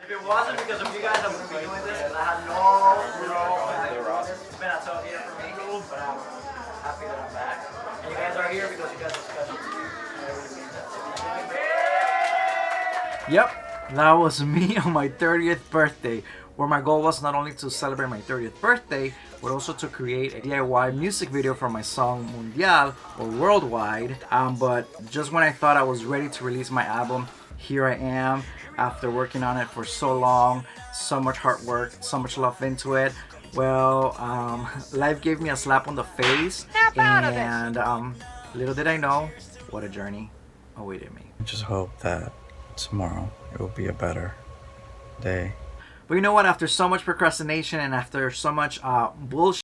If it wasn't because of you guys, I wouldn't be doing this because I had no idea. It's been a tough year for me, but I'm happy that I'm back. And you guys are here because you guys are special to me. I really mean that. Yep, that was me on my 30th birthday, where my goal was not only to celebrate my 30th birthday, but also to create a DIY music video for my song Mundial, or Worldwide. But just when I thought I was ready to release my album, here I am, after working on it for so long, so much hard work, so much love into it. Well, life gave me a slap on the face, and little did I know what a journey awaited me. I just hope that tomorrow it will be a better day. But you know what? After so much procrastination and after so much bullshit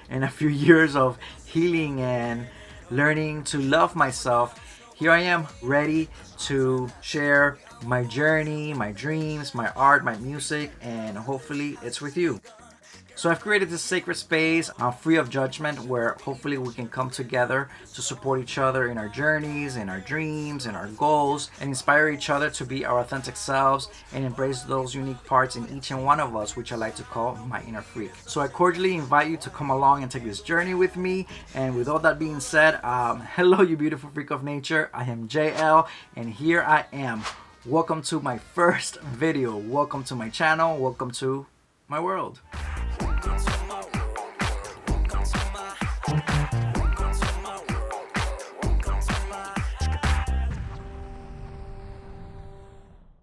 and a few years of healing and learning to love myself, here I am ready to share my journey, my dreams, my art, my music, and hopefully it's with you. So I've created this sacred space free of judgment where hopefully we can come together to support each other in our journeys, in our dreams, in our goals, and inspire each other to be our authentic selves and embrace those unique parts in each and one of us, which I like to call my inner freak. So I cordially invite you to come along and take this journey with me. And with all that being said, hello you beautiful freak of nature. I am JL and here I am. Welcome to my first video. Welcome to my channel. Welcome to my world.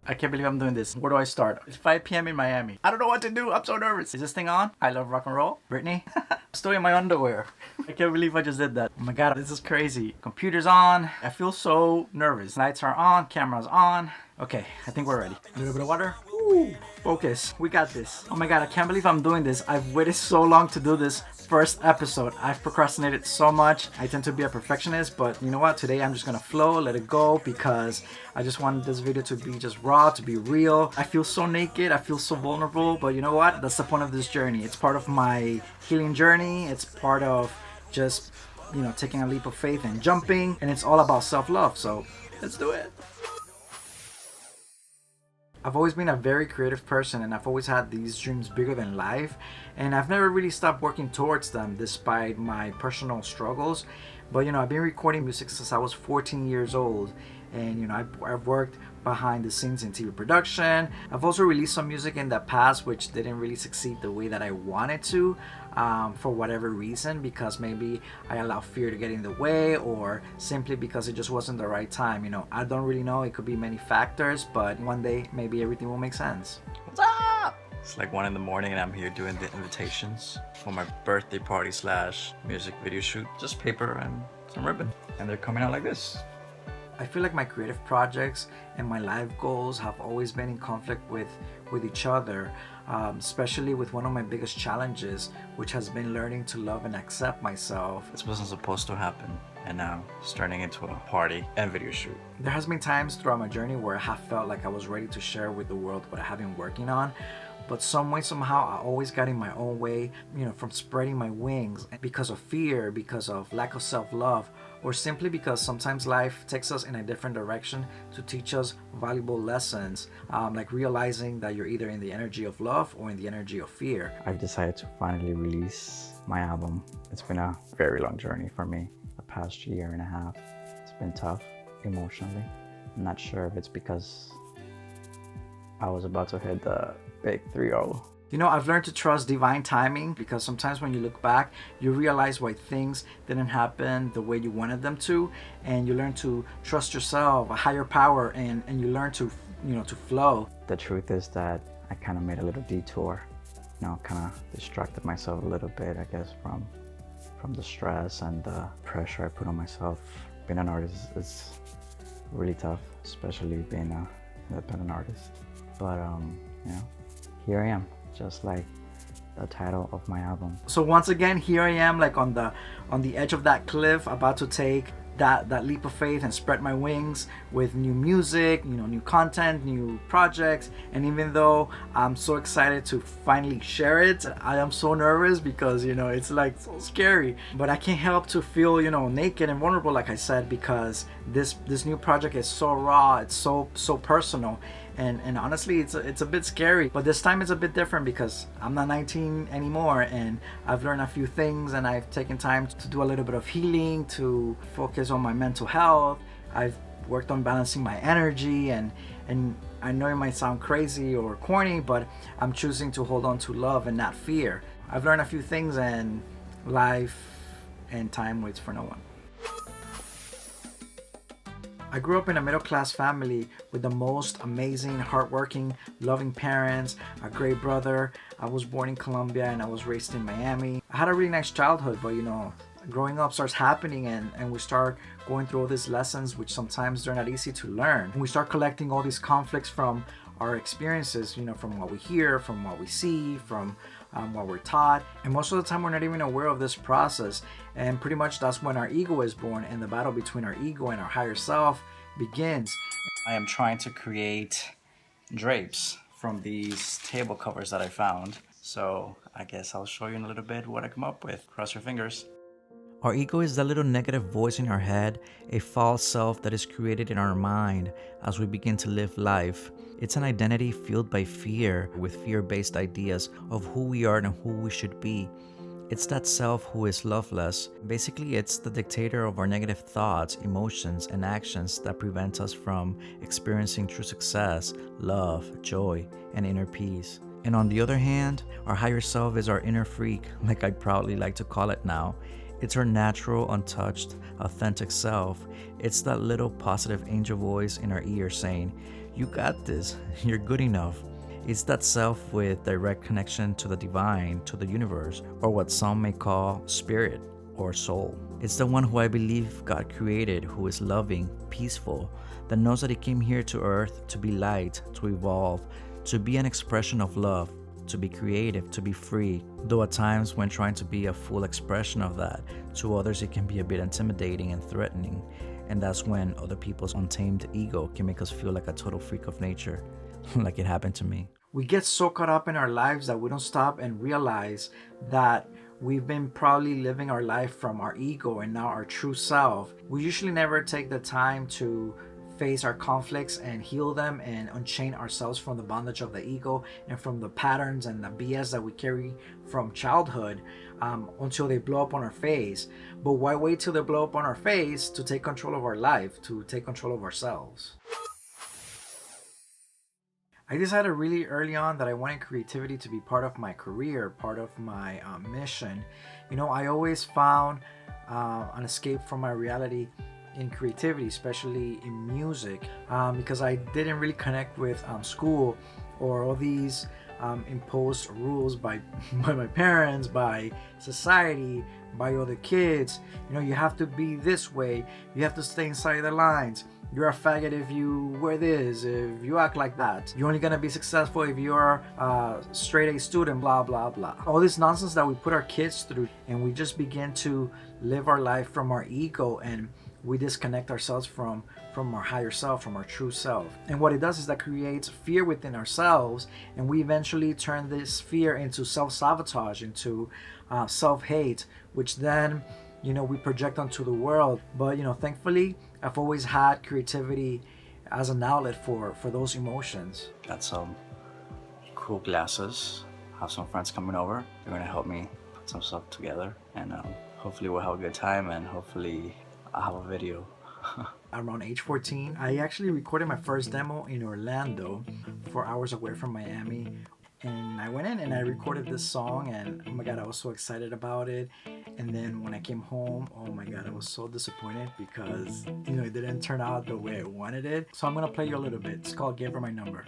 I can't believe I'm doing this. Where do I start? It's 5 p.m. in Miami. I don't know what to do. I'm so nervous. Is this thing on? I love rock and roll. Britney? I'm still in my underwear. I can't believe I just did that. Oh my god, this is crazy. Computer's on. I feel so nervous. Lights are on. Camera's on. Okay, I think we're ready. A little bit of water. Ooh, focus. We got this. Oh my god, I can't believe I'm doing this. I've waited so long to do this first episode. I've procrastinated so much. I tend to be a perfectionist, but you know what? Today I'm just gonna flow, let it go, because I just wanted this video to be just raw, to be real. I feel so naked. I feel so vulnerable, but you know what? That's the point of this journey. It's part of my healing journey. It's part of just, you know, taking a leap of faith and jumping, and it's all about self-love. So let's do it. I've always been a very creative person, and I've always had these dreams bigger than life, and I've never really stopped working towards them despite my personal struggles. But you know, I've been recording music since I was 14 years old, and you know, I've worked behind the scenes in TV production. I've also released some music in the past which didn't really succeed the way that I wanted to, for whatever reason, because maybe I allowed fear to get in the way, or simply because it just wasn't the right time. You know, I don't really know. It could be many factors, but one day maybe everything will make sense. What's up? It's like 1 in the morning and I'm here doing the invitations for my birthday party / music video shoot. Just paper and some ribbon, and they're coming out like this. I feel like my creative projects and my life goals have always been in conflict with each other, especially with one of my biggest challenges, which has been learning to love and accept myself. This wasn't supposed to happen, and now it's turning into a party and video shoot. There has been times throughout my journey where I have felt like I was ready to share with the world what I have been working on, but some way, somehow, I always got in my own way, you know, from spreading my wings because of fear, because of lack of self-love, or simply because sometimes life takes us in a different direction to teach us valuable lessons, like realizing that you're either in the energy of love or in the energy of fear. I've decided to finally release my album. It's been a very long journey for me, the past year and a half. It's been tough emotionally. I'm not sure if it's because I was about to hit the big 3-0. You know, I've learned to trust divine timing, because sometimes when you look back, you realize why things didn't happen the way you wanted them to, and you learn to trust yourself, a higher power, and you learn to, you know, to flow. The truth is that I kind of made a little detour, you know, kind of distracted myself a little bit, I guess, from the stress and the pressure I put on myself. Being an artist is really tough, especially being an independent artist. But, you know, here I am. Just like the title of my album. So once again, here I am, like on the edge of that cliff, about to take that leap of faith and spread my wings with new music, you know, new content, new projects. And even though I'm so excited to finally share it, I am so nervous because, you know, it's like so scary. But I can't help to feel, you know, naked and vulnerable, like I said, because this new project is so raw, it's so personal, and honestly it's a bit scary, but this time it's a bit different because I'm not 19 anymore, and I've learned a few things, and I've taken time to do a little bit of healing, to focus on my mental health. I've worked on balancing my energy, and I know it might sound crazy or corny, but I'm choosing to hold on to love and not fear. I've learned a few things, and life and time waits for no one. I grew up in a middle-class family with the most amazing, hardworking, loving parents, a great brother. I was born in Colombia and I was raised in Miami. I had a really nice childhood, but growing up starts happening, and we start going through all these lessons, which sometimes they're not easy to learn. And we start collecting all these conflicts from our experiences, from what we hear, from what we see, from what we're taught. And most of the time we're not even aware of this process. And pretty much that's when our ego is born, and the battle between our ego and our higher self begins. I am trying to create drapes from these table covers that I found. So I guess I'll show you in a little bit what I come up with. Cross your fingers. Our ego is the little negative voice in our head, a false self that is created in our mind as we begin to live life. It's an identity fueled by fear, with fear-based ideas of who we are and who we should be. It's that self who is loveless. Basically, it's the dictator of our negative thoughts, emotions, and actions that prevent us from experiencing true success, love, joy, and inner peace. And on the other hand, our higher self is our inner freak, like I proudly like to call it now. It's our natural, untouched, authentic self. It's that little positive angel voice in our ear saying, "You got this, you're good enough." It's that self with direct connection to the divine, to the universe, or what some may call spirit or soul. It's the one who I believe God created, who is loving, peaceful, that knows that He came here to earth to be light, to evolve, to be an expression of love, to be creative, to be free. Though at times when trying to be a full expression of that, to others it can be a bit intimidating and threatening. And that's when other people's untamed ego can make us feel like a total freak of nature, like it happened to me. We get so caught up in our lives that we don't stop and realize that we've been probably living our life from our ego and not our true self. We usually never take the time to face our conflicts and heal them and unchain ourselves from the bondage of the ego and from the patterns and the BS that we carry from childhood until they blow up on our face. But why wait till they blow up on our face to take control of our life, to take control of ourselves? I decided really early on that I wanted creativity to be part of my career, part of my mission. I always found an escape from my reality in creativity, especially in music, because I didn't really connect with school or all these imposed rules by my parents, by society, by other kids. You have to be this way, you have to stay inside the lines, you're a faggot if you wear this, if you act like that, you're only gonna be successful if you're a straight A student, blah blah blah. All this nonsense that we put our kids through, and we just begin to live our life from our ego, and we disconnect ourselves from our higher self, from our true self. And what it does is that creates fear within ourselves, and we eventually turn this fear into self-sabotage, into self-hate, which then we project onto the world. But thankfully I've always had creativity as an outlet for those emotions. Got some cool glasses. Have some friends coming over. They're gonna help me put some stuff together, and hopefully we'll have a good time, and hopefully I'll have a video. Around age 14, I actually recorded my first demo in Orlando, 4 hours away from Miami. And I went in and I recorded this song, and oh my god, I was so excited about it. And then when I came home, oh my god, I was so disappointed because it didn't turn out the way I wanted it. So I'm gonna play you a little bit. It's called Gave Her My Number.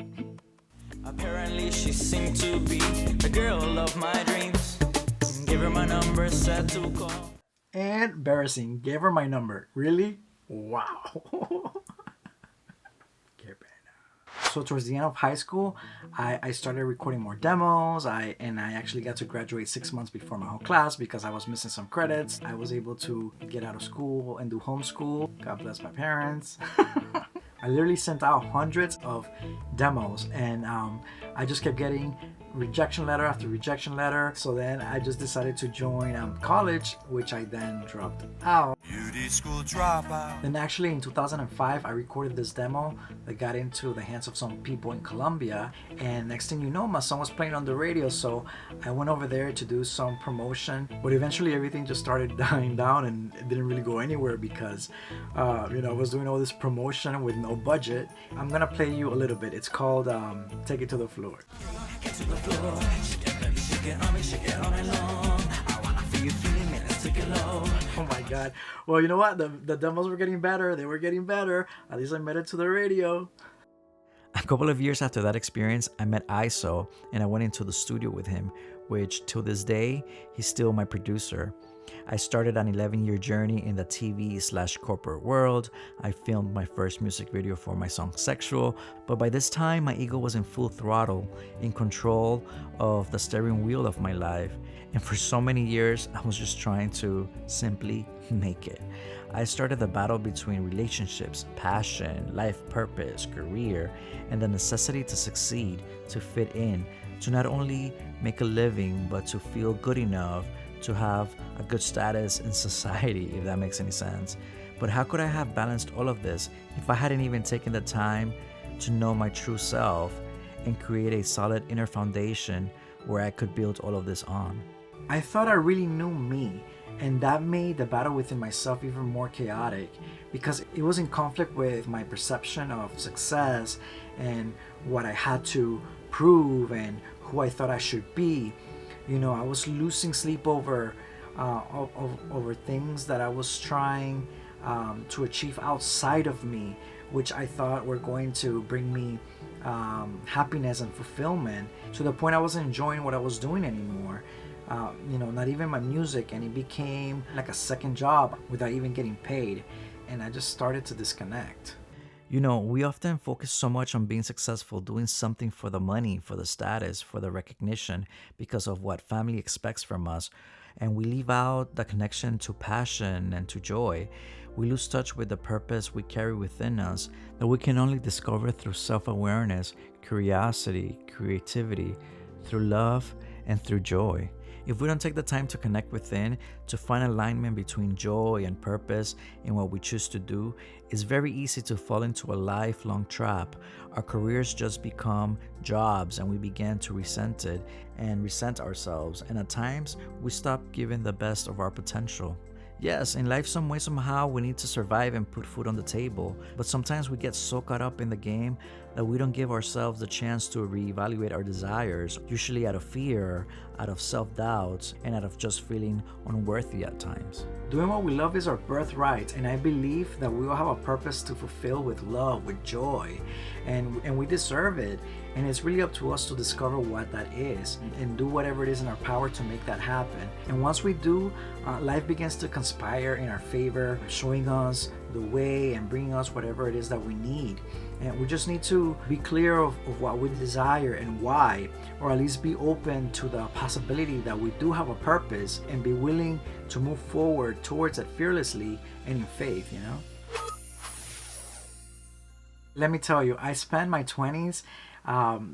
Apparently she seemed to be the girl of my dreams. Gave her my number, said to call. And embarrassing. Gave her my number. Really? Wow. So towards the end of high school, I started recording more demos. I actually got to graduate 6 months before my whole class because I was missing some credits. I was able to get out of school and do homeschool. God bless my parents. I literally sent out hundreds of demos, and I just kept getting rejection letter after rejection letter. So then I just decided to join college, which I then dropped out. Beauty school dropout. Then actually in 2005, I recorded this demo that got into the hands of some people in Colombia. And next thing you know, my song was playing on the radio. So I went over there to do some promotion. But eventually everything just started dying down and it didn't really go anywhere because, I was doing all this promotion with no budget. I'm gonna play you a little bit. It's called Take It to the Floor. Get to the floor, shake it, baby, shake it on me, shake it on and on. I wanna feel you feeling me, let's take it low. Oh my god. Well, you know what? The demos were getting better. They were getting better. At least I made it to the radio. A couple of years after that experience, I met Iso and I went into the studio with him, which till this day, he's still my producer. I started an 11-year journey in the TV/corporate world. I filmed my first music video for my song Sexual, but by this time my ego was in full throttle, in control of the steering wheel of my life. And for so many years, I was just trying to simply make it. I started the battle between relationships, passion, life purpose, career, and the necessity to succeed, to fit in, to not only make a living, but to feel good enough to have a good status in society, if that makes any sense. But how could I have balanced all of this if I hadn't even taken the time to know my true self and create a solid inner foundation where I could build all of this on? I thought I really knew me, and that made the battle within myself even more chaotic because it was in conflict with my perception of success and what I had to prove and who I thought I should be. I was losing sleep over things that I was trying to achieve outside of me, which I thought were going to bring me happiness and fulfillment, to the point I wasn't enjoying what I was doing anymore. Not even my music, and it became like a second job without even getting paid, and I just started to disconnect. We often focus so much on being successful, doing something for the money, for the status, for the recognition, because of what family expects from us. And we leave out the connection to passion and to joy. We lose touch with the purpose we carry within us that we can only discover through self-awareness, curiosity, creativity, through love, and through joy. If we don't take the time to connect within, to find alignment between joy and purpose in what we choose to do, it's very easy to fall into a lifelong trap. Our careers just become jobs and we begin to resent it and resent ourselves. And at times, we stop giving the best of our potential. Yes, in life, some way, somehow, we need to survive and put food on the table. But sometimes we get so caught up in the game that we don't give ourselves the chance to reevaluate our desires, usually out of fear, out of self-doubt, and out of just feeling unworthy at times. Doing what we love is our birthright, and I believe that we all have a purpose to fulfill with love, with joy, and we deserve it. And it's really up to us to discover what that is and do whatever it is in our power to make that happen. And once we do, life begins to conspire in our favor, showing us the way and bringing us whatever it is that we need. And we just need to be clear of what we desire and why, or at least be open to the possibility that we do have a purpose and be willing to move forward towards it fearlessly and in faith, Let me tell you, I spent my 20s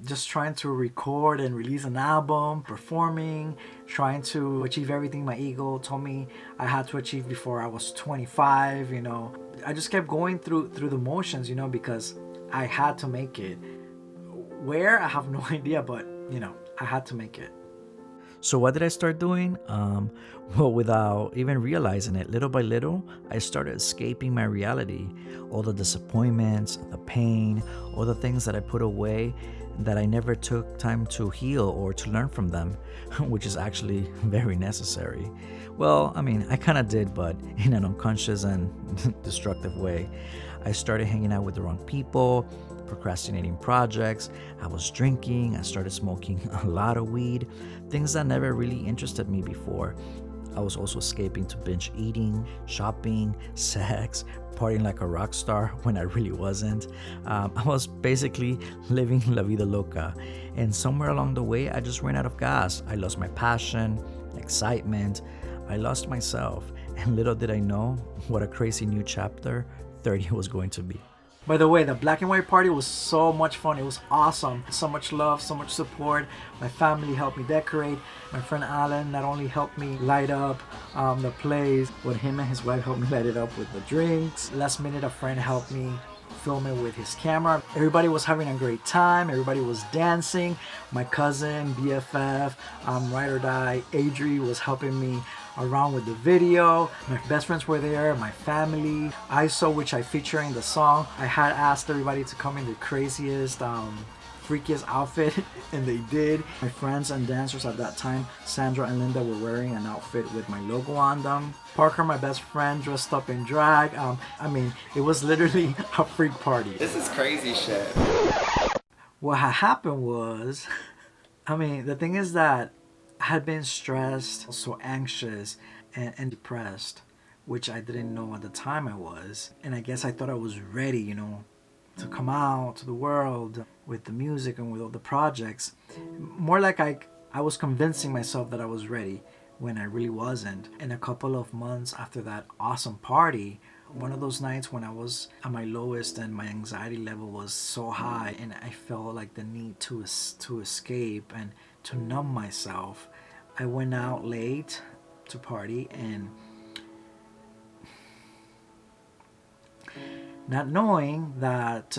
just trying to record and release an album, performing, trying to achieve everything my ego told me I had to achieve before I was 25, I just kept going through the motions, because I had to make it. Where? I have no idea, but, I had to make it. So what did I start doing? Well, without even realizing it, little by little, I started escaping my reality. All the disappointments, the pain, all the things that I put away that I never took time to heal or to learn from them, which is actually very necessary. Well, I kind of did, but in an unconscious and destructive way. I started hanging out with the wrong people, procrastinating projects, I was drinking, I started smoking a lot of weed, things that never really interested me before. I was also escaping to binge eating, shopping, sex, partying like a rock star when I really wasn't. I was basically living la vida loca. And somewhere along the way, I just ran out of gas. I lost my passion, excitement. I lost myself. And little did I know what a crazy new chapter 30 was going to be. By the way, the black and white party was so much fun. It was awesome. So much love, so much support. My family helped me decorate. My friend Alan not only helped me light up the place, but him and his wife helped me light it up with the drinks. Last minute, a friend helped me film it with his camera. Everybody was having a great time. Everybody was dancing. My cousin, BFF, Ride or Die, Adri was helping me around with the video. My best friends were there, my family. ISO, which I feature in the song. I had asked everybody to come in the craziest, freakiest outfit, and they did. My friends and dancers at that time, Sandra and Linda, were wearing an outfit with my logo on them. Parker, my best friend, dressed up in drag. I mean, it was literally a freak party. This is crazy shit. What had happened was, I mean, the thing is that I had been stressed, so anxious, and depressed, which I didn't know at the time I was. And I guess I thought I was ready, you know, to come out to the world with the music and with all the projects. More like I was convincing myself that I was ready when I really wasn't. And a couple of months after that awesome party, one of those nights when I was at my lowest and my anxiety level was so high, and I felt like the need to escape and to numb myself, I went out late to party, and not knowing that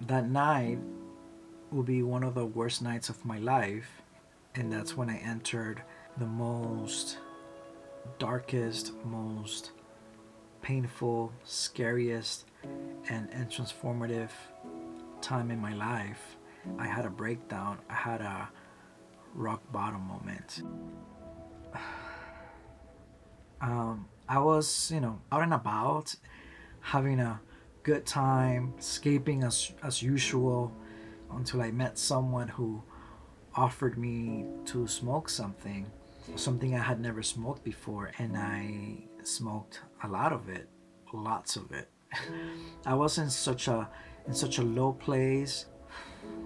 that night would be one of the worst nights of my life. And that's when I entered the most darkest, most painful, scariest, and transformative time in my life. I had a breakdown. I had a rock bottom moment. I was, you know, out and about, having a good time, escaping as usual, until I met someone who offered me to smoke something I had never smoked before, and I smoked a lot of it, lots of it. I was in such a low place.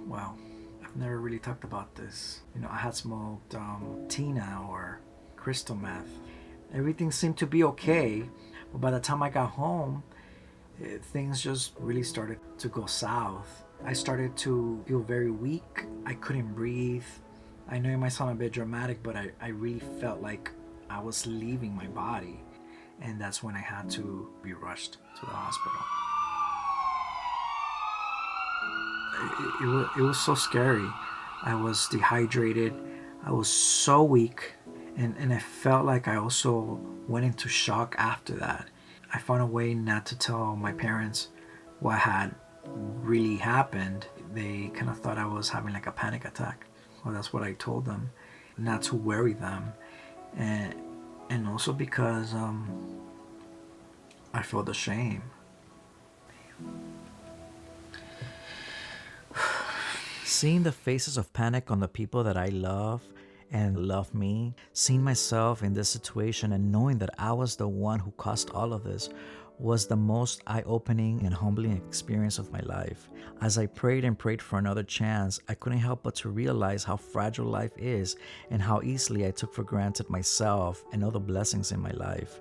Well, I've never really talked about this. You know, I had smoked Tina or crystal meth. Everything seemed to be okay, but by the time I got home, things just really started to go south. I started to feel very weak. I couldn't breathe. I know it might sound a bit dramatic, but I really felt like I was leaving my body. And that's when I had to be rushed to the hospital. It was so scary. I was dehydrated. I was so weak. And I felt like I also went into shock after that. I found a way not to tell my parents what had really happened. They kind of thought I was having like a panic attack. Well, that's what I told them, not to worry them. And also because I felt ashamed. Seeing the faces of panic on the people that I love and love me, seeing myself in this situation and knowing that I was the one who caused all of this was the most eye-opening and humbling experience of my life. As I prayed and prayed for another chance, I couldn't help but to realize how fragile life is and how easily I took for granted myself and all the blessings in my life.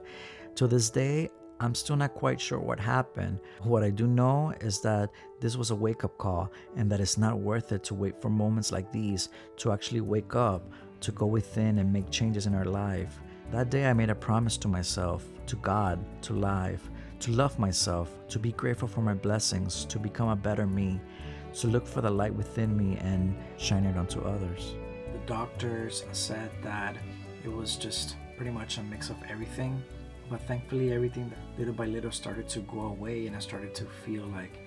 To this day, I'm still not quite sure what happened. What I do know is that this was a wake-up call, and that it's not worth it to wait for moments like these to actually wake up, to go within and make changes in our life. That day I made a promise to myself, to God, to life, to love myself, to be grateful for my blessings, to become a better me, to look for the light within me and shine it onto others. The doctors said that it was just pretty much a mix of everything, but thankfully everything little by little started to go away, and I started to feel like,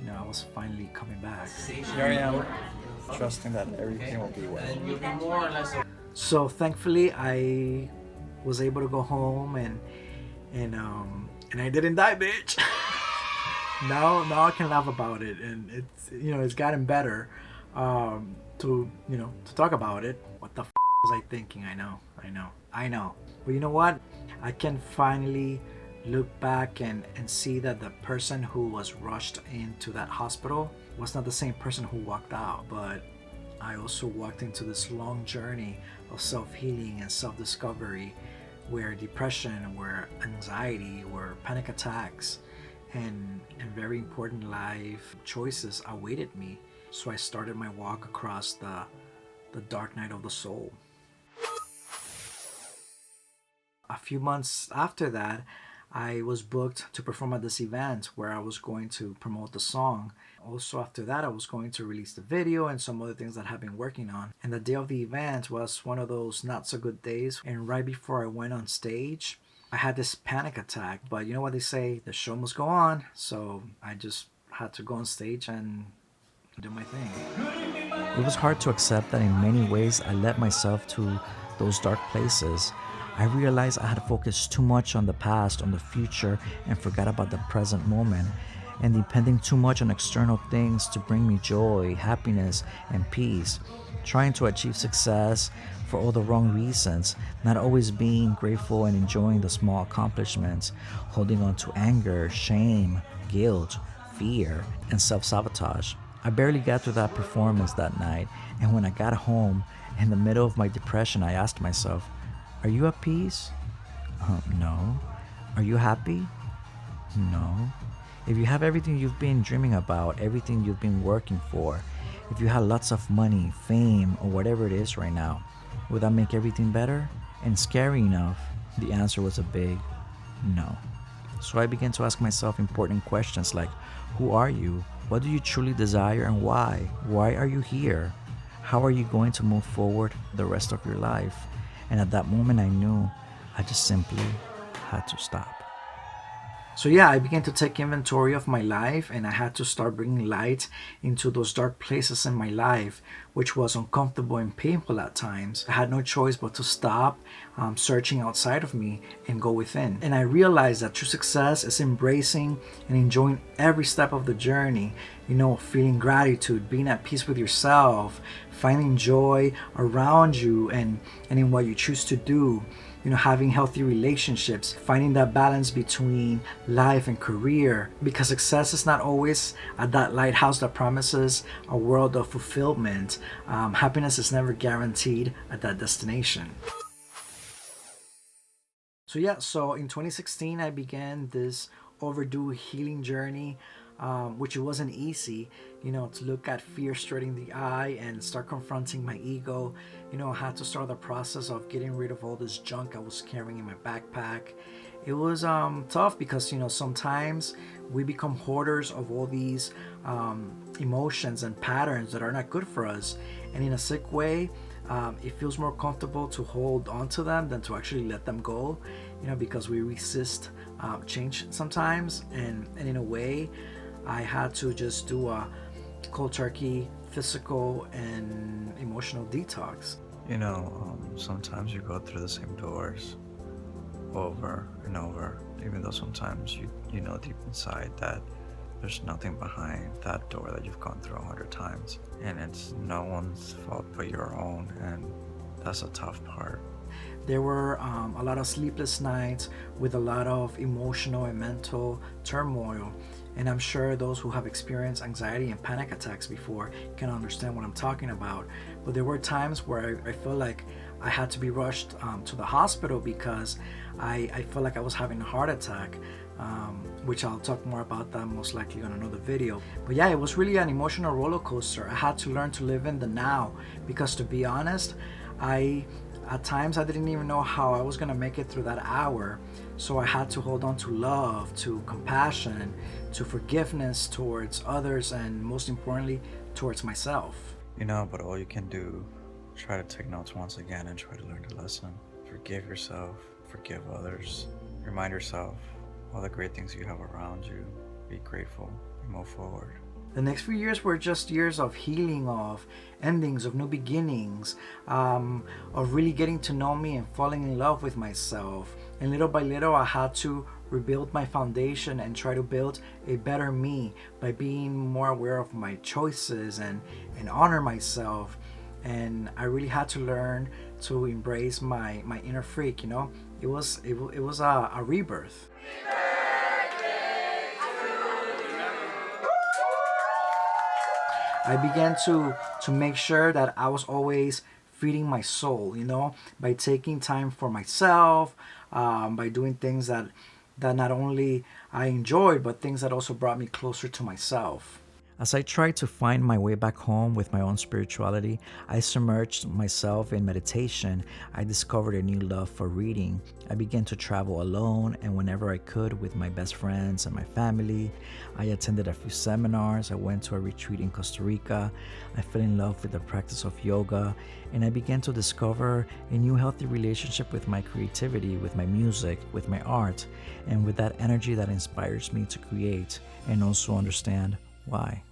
you know, I was finally coming back. Here I am, trusting that everything will be well. So thankfully I was able to go home and I didn't die, bitch. now I can laugh about it, and it's, you know, it's gotten better to talk about it. What the was I thinking? I know. But you know what? I can finally look back and see that the person who was rushed into that hospital was not the same person who walked out, but I also walked into this long journey of self-healing and self-discovery, where depression, where anxiety, where panic attacks, and very important life choices awaited me. So I started my walk across the dark night of the soul. A few months after that, I was booked to perform at this event where I was going to promote the song. Also, after that, I was going to release the video and some other things that I've been working on. And the day of the event was one of those not so good days. And right before I went on stage, I had this panic attack. But you know what they say, the show must go on. So I just had to go on stage and do my thing. It was hard to accept that in many ways I led myself to those dark places. I realized I had focused too much on the past, on the future, and forgot about the present moment, and depending too much on external things to bring me joy, happiness, and peace. Trying to achieve success for all the wrong reasons, not always being grateful and enjoying the small accomplishments, holding on to anger, shame, guilt, fear, and self-sabotage. I barely got through that performance that night, and when I got home, in the middle of my depression, I asked myself, are you at peace? No. Are you happy? No. If you have everything you've been dreaming about, everything you've been working for, if you had lots of money, fame, or whatever it is right now, would that make everything better? And scary enough, the answer was a big no. So I began to ask myself important questions like, who are you? What do you truly desire and why? Why are you here? How are you going to move forward the rest of your life? And at that moment I knew I just simply had to stop. So yeah, I began to take inventory of my life, and I had to start bringing light into those dark places in my life, which was uncomfortable and painful at times. I had no choice but to stop searching outside of me and go within. And I realized that true success is embracing and enjoying every step of the journey. You know, feeling gratitude, being at peace with yourself, finding joy around you and in what you choose to do. You know, having healthy relationships, finding that balance between life and career, because success is not always at that lighthouse that promises a world of fulfillment. Happiness is never guaranteed at that destination. So yeah, so in 2016 I began this overdue healing journey, which it wasn't easy, you know, to look at fear straight in the eye and start confronting my ego. You know, I had to start the process of getting rid of all this junk I was carrying in my backpack. It was tough because, you know, sometimes we become hoarders of all these emotions and patterns that are not good for us. And in a sick way, it feels more comfortable to hold on to them than to actually let them go, you know, because we resist change sometimes. And in a way, I had to just do a cold turkey physical and emotional detox. You know, sometimes you go through the same doors over and over, even though sometimes you know deep inside that there's nothing behind that door that you've gone through 100 times, and it's no one's fault but your own, and that's a tough part. There were a lot of sleepless nights with a lot of emotional and mental turmoil. And I'm sure those who have experienced anxiety and panic attacks before can understand what I'm talking about. But there were times where I felt like I had to be rushed to the hospital because I felt like I was having a heart attack, which I'll talk more about that most likely on another video. But yeah, it was really an emotional roller coaster. I had to learn to live in the now because, to be honest, at times I didn't even know how I was gonna make it through that hour. So I had to hold on to love, to compassion, to forgiveness towards others, and most importantly, towards myself. You know, but all you can do, try to take notes once again and try to learn the lesson. Forgive yourself, forgive others. Remind yourself all the great things you have around you. Be grateful and move forward. The next few years were just years of healing, of endings, of new beginnings, of really getting to know me and falling in love with myself. And little by little, I had to rebuild my foundation and try to build a better me by being more aware of my choices and honor myself. And I really had to learn to embrace my inner freak, you know. It was a rebirth. I began to make sure that I was always feeding my soul, you know, by taking time for myself, by doing things that that not only I enjoyed, but things that also brought me closer to myself. As I tried to find my way back home with my own spirituality, I submerged myself in meditation. I discovered a new love for reading. I began to travel alone and whenever I could with my best friends and my family. I attended a few seminars. I went to a retreat in Costa Rica. I fell in love with the practice of yoga, and I began to discover a new healthy relationship with my creativity, with my music, with my art, and with that energy that inspires me to create and also understand why.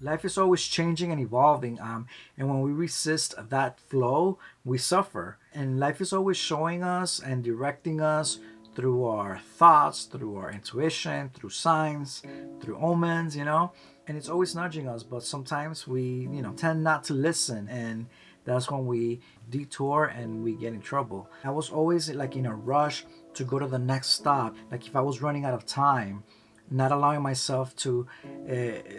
Life is always changing and evolving, and when we resist that flow, we suffer. And life is always showing us and directing us through our thoughts, through our intuition, through signs, through omens, and it's always nudging us. But sometimes we, tend not to listen, and that's when we detour and we get in trouble. I was always like in a rush to go to the next stop, like if I was running out of time, not allowing myself to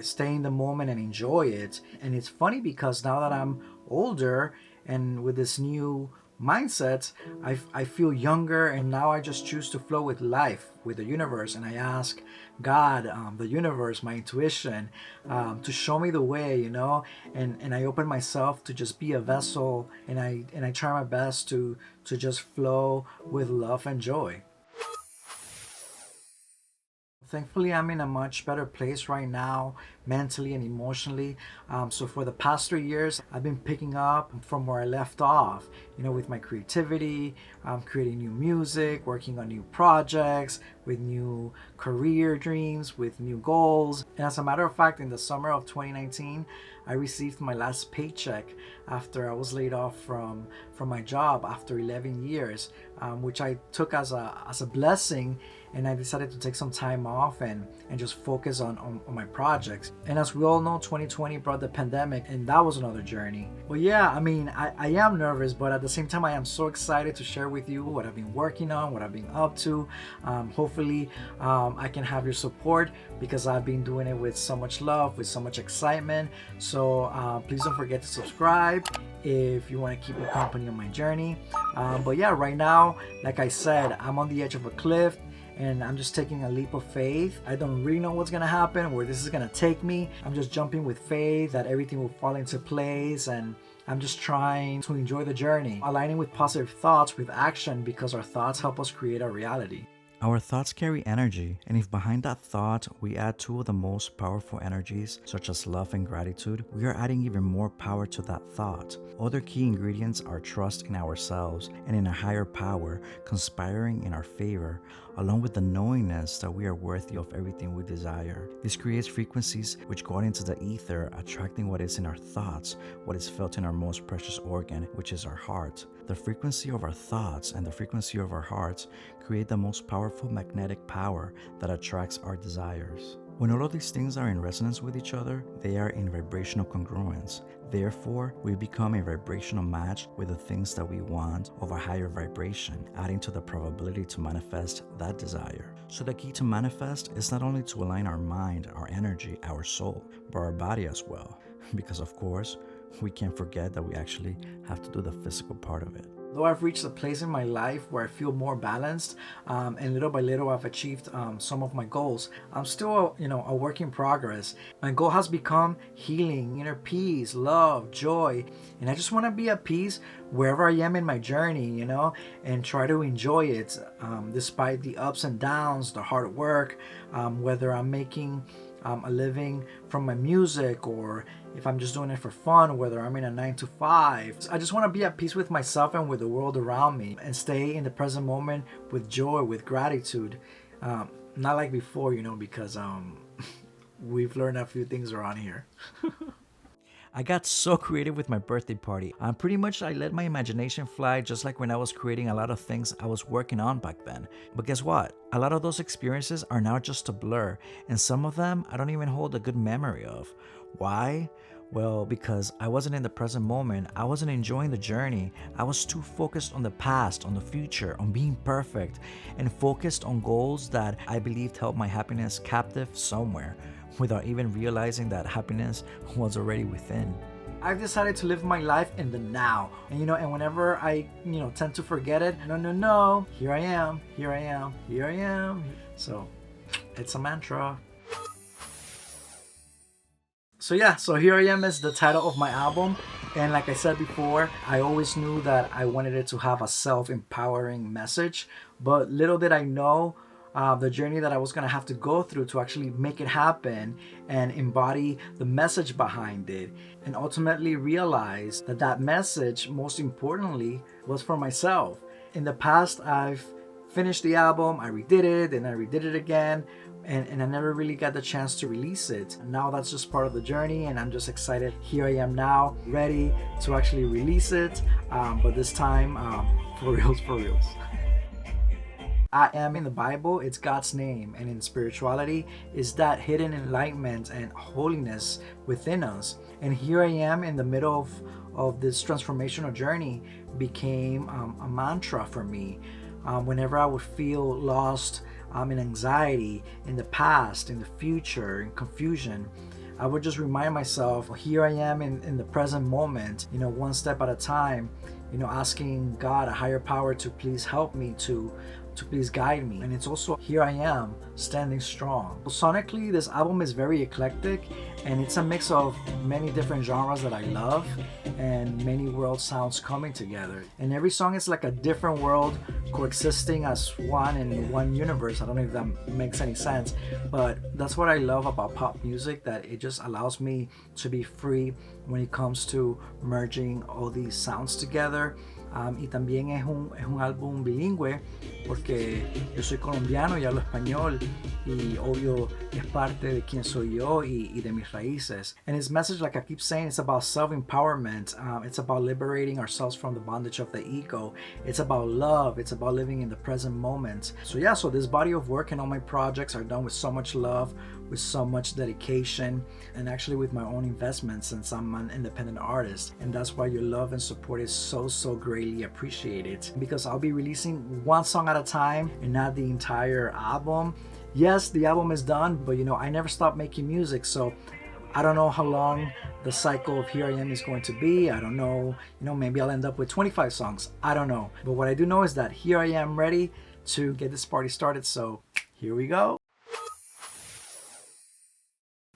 stay in the moment and enjoy it. And it's funny because now that I'm older and with this new mindset, I feel younger, and now I just choose to flow with life, with the universe, and I ask God, the universe, my intuition, to show me the way, and I open myself to just be a vessel, and I try my best to just flow with love and joy. Thankfully, I'm in a much better place right now, mentally and emotionally. So for the past 3 years, I've been picking up from where I left off, with my creativity, creating new music, working on new projects, with new career dreams, with new goals. And as a matter of fact, in the summer of 2019, I received my last paycheck after I was laid off from my job after 11 years, which I took as a blessing. And I decided to take some time off and just focus on my projects. And as we all know, 2020 brought the pandemic, and that was another journey. But yeah, I am nervous, but at the same time, I am so excited to share with you what I've been working on, what I've been up to. Hopefully, I can have your support because I've been doing it with so much love, with so much excitement. So please don't forget to subscribe if you want to keep me company on my journey. But yeah, right now, like I said, I'm on the edge of a cliff, and I'm just taking a leap of faith. I don't really know what's gonna happen, where this is gonna take me. I'm just jumping with faith that everything will fall into place, and I'm just trying to enjoy the journey, aligning with positive thoughts with action, because our thoughts help us create our reality. Our thoughts carry energy, and if behind that thought we add two of the most powerful energies, such as love and gratitude, we are adding even more power to that thought. Other key ingredients are trust in ourselves and in a higher power conspiring in our favor, along with the knowingness that we are worthy of everything we desire. This creates frequencies which go out into the ether, attracting what is in our thoughts, what is felt in our most precious organ, which is our heart. The frequency of our thoughts and the frequency of our hearts create the most powerful magnetic power that attracts our desires. When all of these things are in resonance with each other, they are in vibrational congruence. Therefore, we become a vibrational match with the things that we want of a higher vibration, adding to the probability to manifest that desire. So the key to manifest is not only to align our mind, our energy, our soul, but our body as well. Because of course, we can't forget that we actually have to do the physical part of it. Though I've reached a place in my life where I feel more balanced, and little by little I've achieved some of my goals, I'm still a work in progress. My goal has become healing, inner peace, love, joy, and I just want to be at peace wherever I am in my journey, and try to enjoy it despite the ups and downs, the hard work, whether I'm making a living from my music, or if I'm just doing it for fun, whether I'm in a 9 to 5. I just want to be at peace with myself and with the world around me, and stay in the present moment with joy, with gratitude. Not like before, because we've learned a few things around here. I got so creative with my birthday party. Pretty much I let my imagination fly, just like when I was creating a lot of things I was working on back then. But guess what? A lot of those experiences are now just a blur, and some of them I don't even hold a good memory of. Why? Well, because I wasn't in the present moment. I wasn't enjoying the journey. I was too focused on the past, on the future, on being perfect, and focused on goals that I believed held my happiness captive somewhere, without even realizing that happiness was already within. I've decided to live my life in the now. And and whenever I, tend to forget it, no, here I am, here I am, here I am. So it's a mantra. So yeah, so Here I Am is the title of my album. And like I said before, I always knew that I wanted it to have a self-empowering message. But little did I know the journey that I was going to have to go through to actually make it happen and embody the message behind it. And ultimately realize that that message, most importantly, was for myself. In the past, I've finished the album, I redid it, and I redid it again. And I never really got the chance to release it. Now that's just part of the journey, and I'm just excited. Here I am now, ready to actually release it, but this time, for reals. I am in the Bible, it's God's name, and in spirituality is that hidden enlightenment and holiness within us. And here I am in the middle of this transformational journey became a mantra for me. Whenever I would feel lost, in anxiety, in the past, in the future, in confusion, I would just remind myself, here I am in the present moment, one step at a time, asking God, a higher power, to please help me, to please guide me. And it's also here I am standing strong. Sonically, this album is very eclectic, and it's a mix of many different genres that I love and many world sounds coming together. And every song is like a different world coexisting as one in one universe. I don't know if that makes any sense, but that's what I love about pop music, that it just allows me to be free when it comes to merging all these sounds together. Y también es un álbum bilingüe porque yo soy colombiano y hablo español, y obvio es parte de quién soy yo y de mis raíces. And his message, like I keep saying, it's about self-empowerment. It's about liberating ourselves from the bondage of the ego. It's about love. It's about living in the present moment. So yeah, so this body of work and all my projects are done with so much love, with so much dedication, and actually with my own investment, since I'm an independent artist. And that's why your love and support is so greatly appreciated, because I'll be releasing one song at a time and not the entire album. Yes, the album is done, but I never stop making music, so I don't know how long the cycle of Here I Am is going to be. I don't know, maybe I'll end up with 25 songs. I don't know. But what I do know is that here I am, ready to get this party started. So here we go.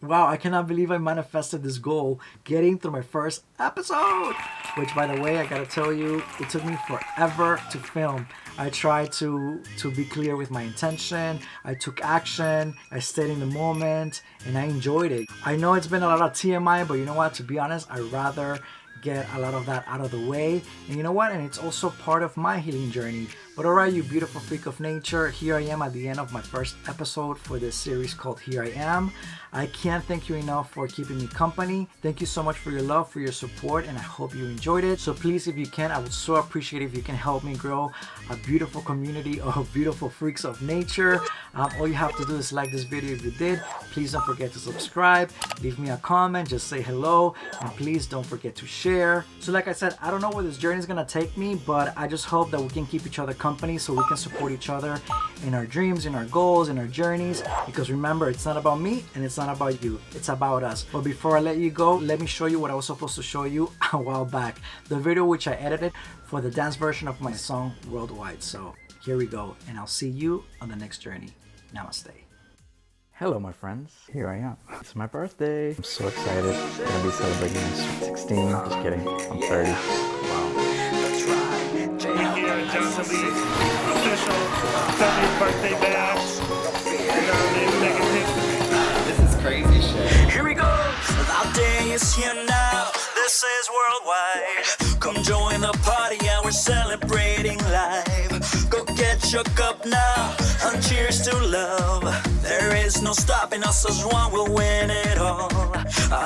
Wow, I cannot believe I manifested this goal, getting through my first episode, which, by the way, I gotta tell you, it took me forever to film. I tried to be clear with my intention. I took action. I stayed in the moment, and I enjoyed it. I know it's been a lot of TMI, but you know what? To be honest, I'd rather get a lot of that out of the way. And you know what? And it's also part of my healing journey. But alright, you beautiful freak of nature, here I am at the end of my first episode for this series called Here I Am. I can't thank you enough for keeping me company. Thank you so much for your love, for your support, and I hope you enjoyed it. So please, if you can, I would so appreciate if you can help me grow a beautiful community of beautiful freaks of nature. All you have to do is like this video if you did. Please don't forget to subscribe, leave me a comment, just say hello, and please don't forget to share. So like I said, I don't know where this journey is gonna take me, but I just hope that we can keep each other company so we can support each other in our dreams, in our goals, in our journeys. Because remember, it's not about me and it's not about you, it's about us. But before I let you go, let me show you what I was supposed to show you a while back, the video which I edited for the dance version of my song Worldwide. So here we go, and I'll see you on the next journey. Namaste. Hello, my friends. Here I am. It's my birthday. I'm so excited. I'm gonna be celebrating my sweet 16. Just kidding. I'm 30. Wow. That's right. Official 30th birthday bash. Making history. This is crazy shit. Here we go. Our day is here now. This is Worldwide. Come join the party and we're celebrating life. Go get your cup now and cheers to love. There is no stopping us, as one will win it all.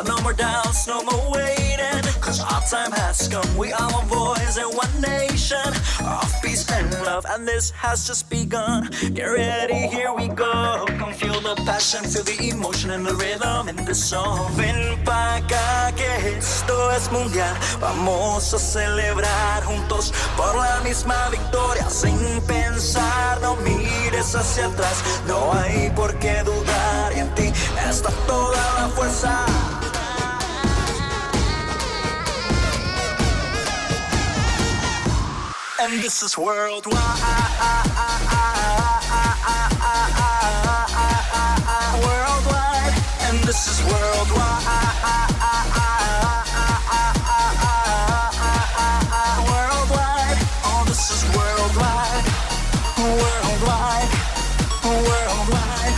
No more doubts, no more waiting, cause our time has come. We are one voice and one nation of peace and love, and this has just begun. Get ready, here we go. Come feel the passion, feel the emotion and the rhythm in the song. Ven pa' acá que esto es mundial. Vamos a celebrar juntos por la misma victoria. Sin pensar, no mires hacia atrás. No hay por qué dudar, y en ti está toda la fuerza. and this is worldwide. Worldwide, and this is worldwide. Worldwide, oh, this is worldwide. Worldwide, worldwide,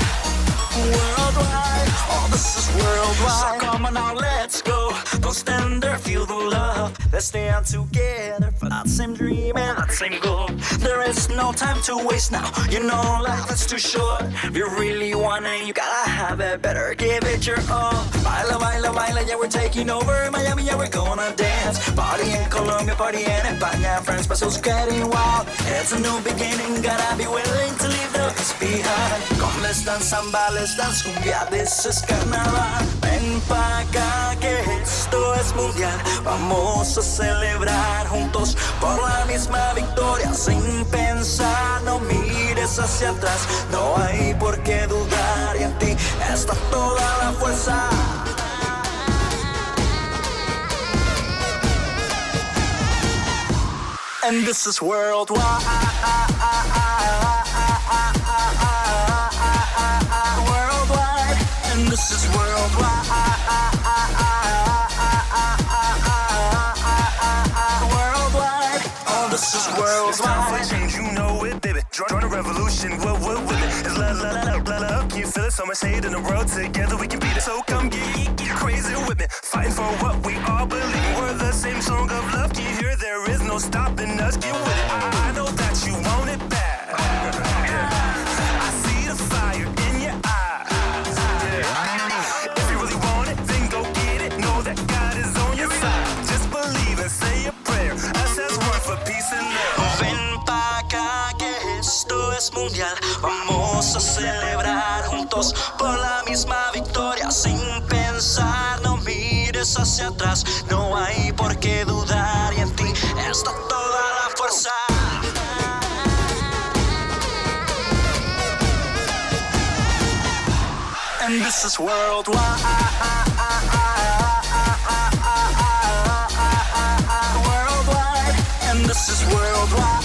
worldwide, oh, this is worldwide. So come on now, let's go. Don't stand there, feel the love. Let's stay out together for that same dream and that same goal. There is no time to waste now. You know life is too short. If you really want it, you gotta have it. Better give it your all. Baila, baila, baila, yeah, we're taking over Miami, yeah, we're gonna dance. Party in Colombia, party in España, France, Brazil's getting wild. It's a new beginning, gotta be willing to leave the past behind. Come, let's dance samba, let's dance cumbia, this is carnaval. Ven pa' acá que esto es mundial. Vamos a celebrar juntos por la misma victoria. Sin pensar, no mires hacia atrás. No hay por qué dudar y en ti está toda la fuerza. And this is worldwide. Worldwide, and this is worldwide. Worldwide, oh, this is It's time for worldwide. change, you know it, baby. Join a revolution, what with it? It's love, love, love, love, love. Can you feel it? So much hate in the world, together we can beat it. So come get crazy with me, fighting for what we all believe. We're the same song of love, can you hear? There is no stopping us, get with it. I know that you want it bad. I see the fire in your eyes. If you really want it, then go get it. Know that God is on your side. Just believe and say a prayer. Us as one for peace and love. Ven pa' acá que esto es mundial. Vamos a celebrar juntos por la misma victoria. Sin pensar, no mires hacia atrás. No hay por qué dudar y en ti está toda la fuerza. And this is worldwide. Worldwide, and this is worldwide.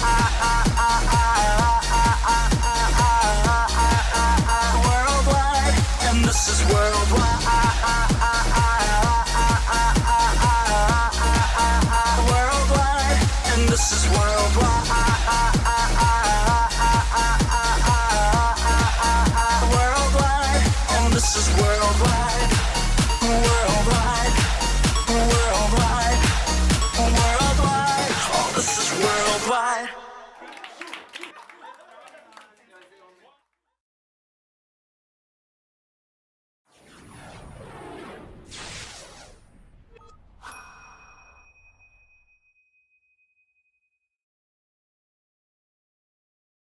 Worldwide, and this is worldwide. Worldwide, and this is worldwide. Worldwide, and this is worldwide.